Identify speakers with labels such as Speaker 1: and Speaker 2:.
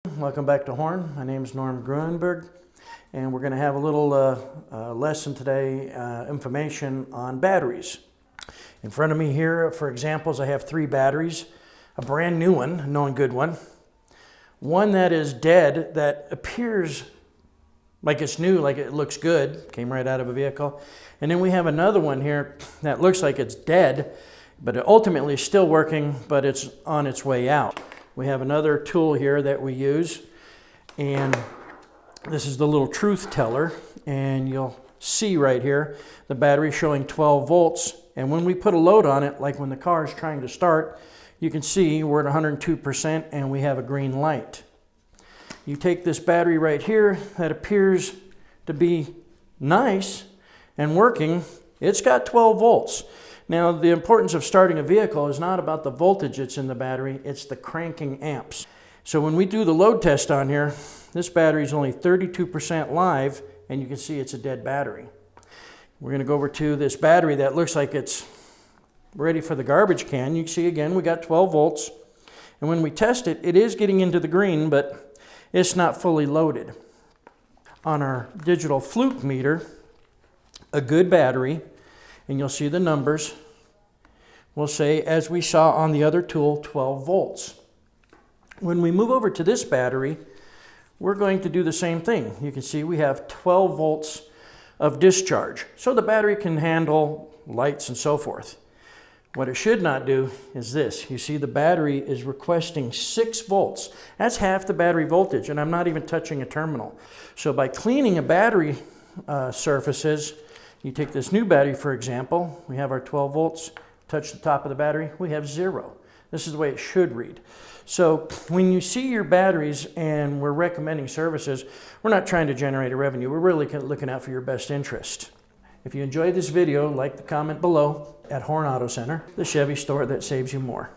Speaker 1: Welcome back to Horne. My name is Norm Grunberg, and we're going to have a little lesson today, information on batteries. In front of me here, for examples, I have 3 batteries. A brand new one, a known good one that is dead, that appears like it's new, like it looks good, came right out of a vehicle. And then we have another one here that looks like it's dead, but it ultimately is still working, but it's on its way out. We have another tool here that we use, and this is the little truth teller, and you'll see right here the battery showing 12 volts. And when we put a load on it, like when the car is trying to start, you can see we're at 102% and we have a green light. You take this battery right here that appears to be nice and working. It's got 12 volts. Now, the importance of starting a vehicle is not about the voltage that's in the battery, it's the cranking amps. So when we do the load test on here, this battery is only 32% live, and you can see it's a dead battery. We're going to go over to this battery that looks like it's ready for the garbage can. You can see again, we got 12 volts. And when we test it, it is getting into the green, but it's not fully loaded. On our digital fluke meter, a good battery, and you'll see the numbers, will say, as we saw on the other tool, 12 volts. When we move over to this battery, we're going to do the same thing. You can see we have 12 volts of discharge. So the battery can handle lights and so forth. What it should not do is this. You see the battery is requesting 6 volts. That's half the battery voltage, and I'm not even touching a terminal. So by cleaning a battery surfaces, you take this new battery, for example, we have our 12 volts, touch the top of the battery, we have 0. This is the way it should read. So when you see your batteries and we're recommending services, we're not trying to generate a revenue. We're really looking out for your best interest. If you enjoyed this video, like the comment below. At Horne Auto Center, the Chevy store that saves you more.